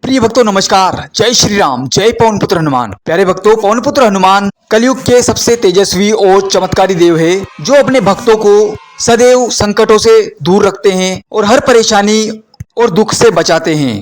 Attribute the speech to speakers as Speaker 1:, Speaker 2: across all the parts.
Speaker 1: प्रिय भक्तों नमस्कार। जय श्री राम, जय पवन पुत्र हनुमान। प्यारे भक्तों, पवन पुत्र हनुमान कलयुग के सबसे तेजस्वी और चमत्कारी देव है, जो अपने भक्तों को सदैव संकटों से दूर रखते हैं और हर परेशानी और दुख से बचाते हैं।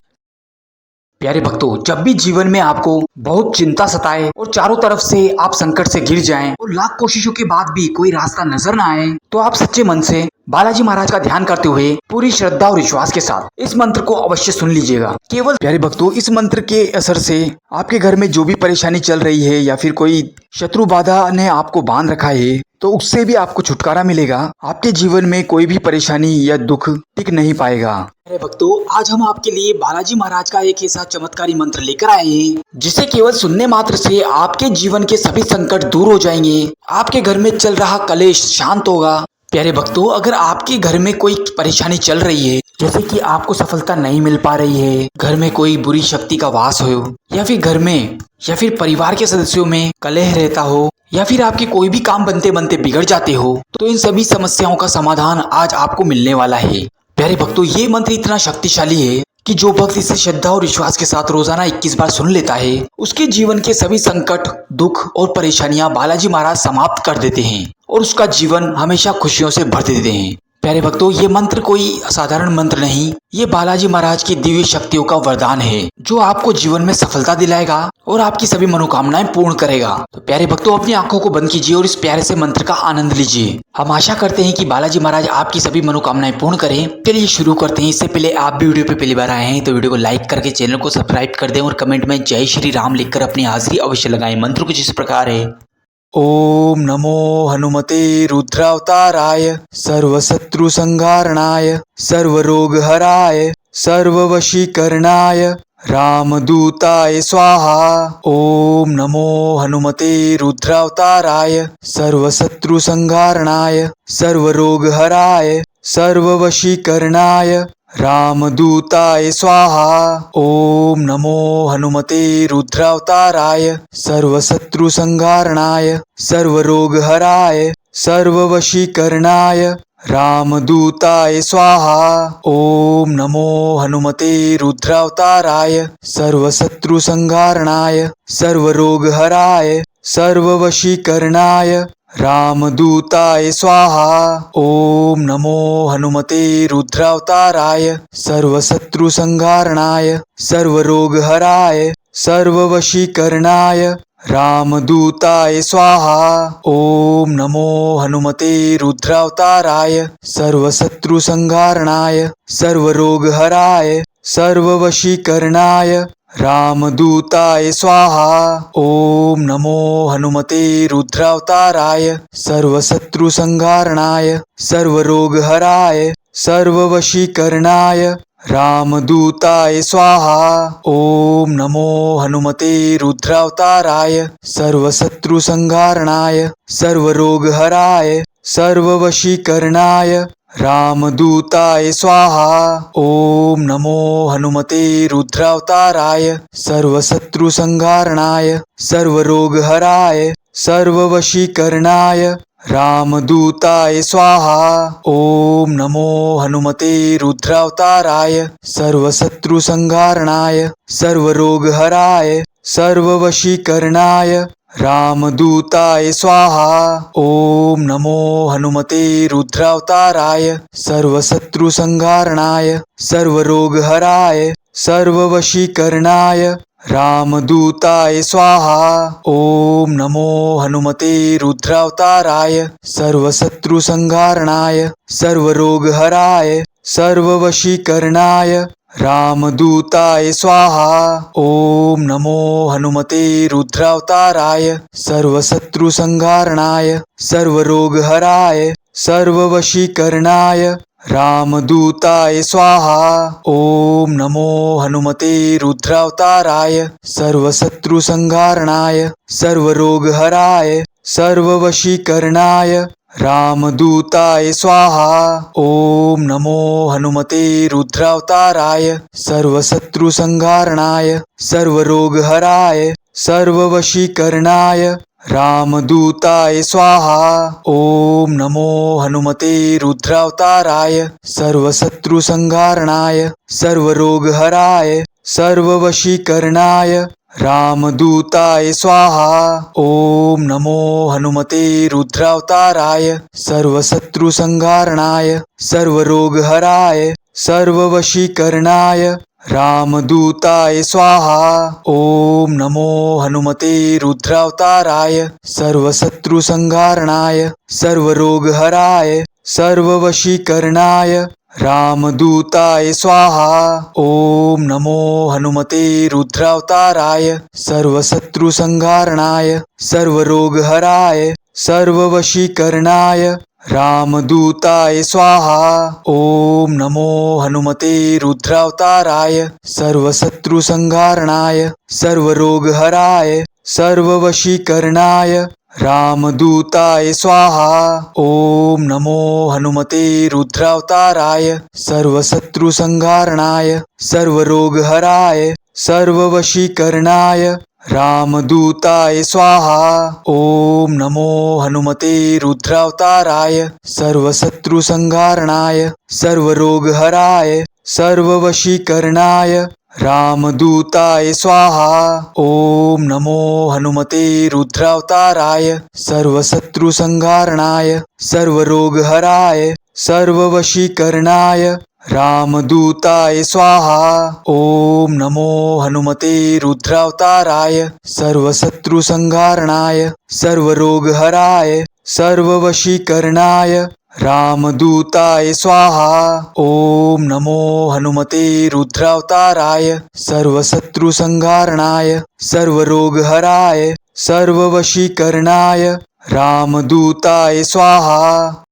Speaker 1: प्यारे भक्तों, जब भी जीवन में आपको बहुत चिंता सताए और चारों तरफ से आप संकट से घिर जाएं और लाख कोशिशों के बाद भी कोई रास्ता नजर न आए, तो आप सच्चे मन से बालाजी महाराज का ध्यान करते हुए पूरी श्रद्धा और विश्वास के साथ इस मंत्र को अवश्य सुन लीजिएगा। केवल प्यारे भक्तों, इस मंत्र के असर से आपके घर में जो भी परेशानी चल रही है या फिर कोई शत्रु बाधा ने आपको बांध रखा है, तो उससे भी आपको छुटकारा मिलेगा। आपके जीवन में कोई भी परेशानी या दुख टिक नहीं पाएगा। अरे भक्तों, आज हम आपके लिए बालाजी महाराज का एक ऐसा चमत्कारी मंत्र लेकर आए हैं, जिसे केवल सुनने मात्र से आपके जीवन के सभी संकट दूर हो जाएंगे। आपके घर में चल रहा कलेश शांत होगा। प्यारे भक्तों, अगर आपके घर में कोई परेशानी चल रही है, जैसे कि आपको सफलता नहीं मिल पा रही है, घर में कोई बुरी शक्ति का वास हो, या फिर घर में या फिर परिवार के सदस्यों में कलह रहता हो, या फिर आपके कोई भी काम बनते बनते बिगड़ जाते हो, तो इन सभी समस्याओं का समाधान आज आपको मिलने वाला है। प्यारे भक्तों, ये मंत्र इतना शक्तिशाली है कि जो भक्त इसे श्रद्धा और विश्वास के साथ रोजाना 21 बार सुन लेता है, उसके जीवन के सभी संकट, दुख और परेशानियां बालाजी महाराज समाप्त कर देते हैं और उसका जीवन हमेशा खुशियों से भर देते हैं। प्यारे भक्तों, ये मंत्र कोई असाधारण मंत्र नहीं, ये बालाजी महाराज की दिव्य शक्तियों का वरदान है, जो आपको जीवन में सफलता दिलाएगा और आपकी सभी मनोकामनाएं पूर्ण करेगा। तो प्यारे भक्तों, अपनी आंखों को बंद कीजिए और इस प्यारे से मंत्र का आनंद लीजिए। हम आशा करते हैं कि बालाजी महाराज आपकी सभी मनोकामनाएं पूर्ण करें। चलिए शुरू करते हैं। इससे पहले आप भी वीडियो पे पहली बार आए हैं तो वीडियो को लाइक करके चैनल को सब्सक्राइब कर दें और कमेंट में जय श्री राम लिखकर अपनी हाजिरी अवश्य लगाएं। मंत्र कुछ इस प्रकार है। ओम नमो हनुमते रुद्रावताराय सर्वशत्रु संहारणाय सर्वरोग हराय सर्ववशीकरणाय रामदूताय स्वाहा। ओम नमो हनुमते रुद्रावताराय सर्वशत्रु संहारणाय सर्वरोग हराय सर्ववशीकरणाय रामदूताय स्वाहा। ओम नमो हनुमते रुद्रावताराय सर्वशत्रु संहारणाय सर्वरोग हराय सर्ववशीकरणाय रामदूताय स्वाहा। ओम नमो हनुमते रुद्रावताराय सर्वशत्रु संहारणाय सर्वरोग हराय सर्ववशीकरणाय रामदूताय स्वाहा। ओम नमो हनुमते रुद्रावताराय सर्वशत्रु संहारणाय सर्वरोग हराय सर्ववशीकरणाय रामदूताय स्वाहा। ओम नमो हनुमते रुद्रावताराय सर्वशत्रु संहारणाय सर्वरोग हराय सर्ववशीकरणाय रामदूताय स्वाहा। ओम नमो हनुमते रुद्रावताराय सर्वशत्रु संहारणाय सर्वरोग हराय सर्ववशीकरणाय रामदूताय स्वाहा। ओम नमो हनुमते रुद्रावताराय सर्वशत्रु संहारणाय सर्वरोग हराय सर्ववशीकरणाय रामदूताय स्वाहा। ओम नमो हनुमते रुद्रावताराय सर्वशत्रु संहारणाय सर्वरोग हराय सर्ववशीकरणाय रामदूताय स्वाहा। ओम नमो हनुमते रुद्रावताराय सर्वशत्रु संहारणाय सर्वरोग हराय सर्ववशीकरणाय रामदूताय स्वाहा। ओम नमो हनुमते रुद्रावताराय सर्वशत्रु संहारणाय सर्वरोग हराय सर्ववशीकरणाय रामदूताय स्वाहा। ओम नमो हनुमते रुद्रावताराय सर्वशत्रु संहारणाय सर्वरोग हराय सर्ववशीकरणाय रामदूताय स्वाहा। ओम नमो हनुमते रुद्रावताराय सर्वशत्रु संहारणाय सर्वरोग हराय सर्ववशीकरणाय रामदूताय स्वाहा। ओम नमो हनुमते रुद्रावताराय सर्वशत्रु संहारणाय सर्वरोग हराय सर्ववशीकरणाय रामदूताय स्वाहा। ओम नमो हनुमते रुद्रावताराय सर्वशत्रु संहारणाय सर्वरोग हराय सर्ववशीकरणाय रामदूताय स्वाहा। ओम नमो हनुमते रुद्रावताराय सर्वशत्रु संहारणाय सर्वरोग हराय सर्ववशीकरणाय रामदूताय स्वाहा। ओम नमो हनुमते रुद्रावताराय सर्वशत्रुसंहारणाय सर्वरोगहराय सर्ववशीकरणाय रामदूताय स्वाहा। ओम नमो हनुमते रुद्रावताराय सर्वशत्रुसंहारणाय सर्वरोगहराय सर्ववशीकरणाय रामदूताय स्वाहा। ओम नमो हनुमते रुद्रावताराय सर्वशत्रुसंहारणाय सर्वरोगहराय सर्ववशीकरणाय रामदूताय स्वाहा। ओम नमो हनुमते रुद्रावताराय सर्वशत्रुसंहारणाय सर्वरोगहराय सर्ववशीकरणाय रामदूताय स्वाहा। ओम नमो हनुमते रुद्रावताराय सर्वशत्रुसंहारणाय सर्वरोगहराय सर्ववशीकरणाय रामदूताय स्वाहा। ओम नमो हनुमते रुद्रावताराय सर्वशत्रुसंहारणाय सर्वरोगहराय सर्ववशीकरणाय रामदूताय स्वाहा। ओम नमो हनुमते रुद्रावताराय सर्वशत्रुसंहारणाय सर्वरोगहराय सर्ववशीकरणाय रामदूताय स्वाहा। ओम नमो हनुमते रुद्रावताराय सर्वशत्रुसंहारणाय सर्वरोगहराय सर्ववशीकरणाय रामदूताय स्वाहा। ओम नमो हनुमते रुद्रावताराय सर्वशत्रुसंहारणाय सर्वरोगहराय सर्ववशीकरणाय रामदूताय स्वाहा।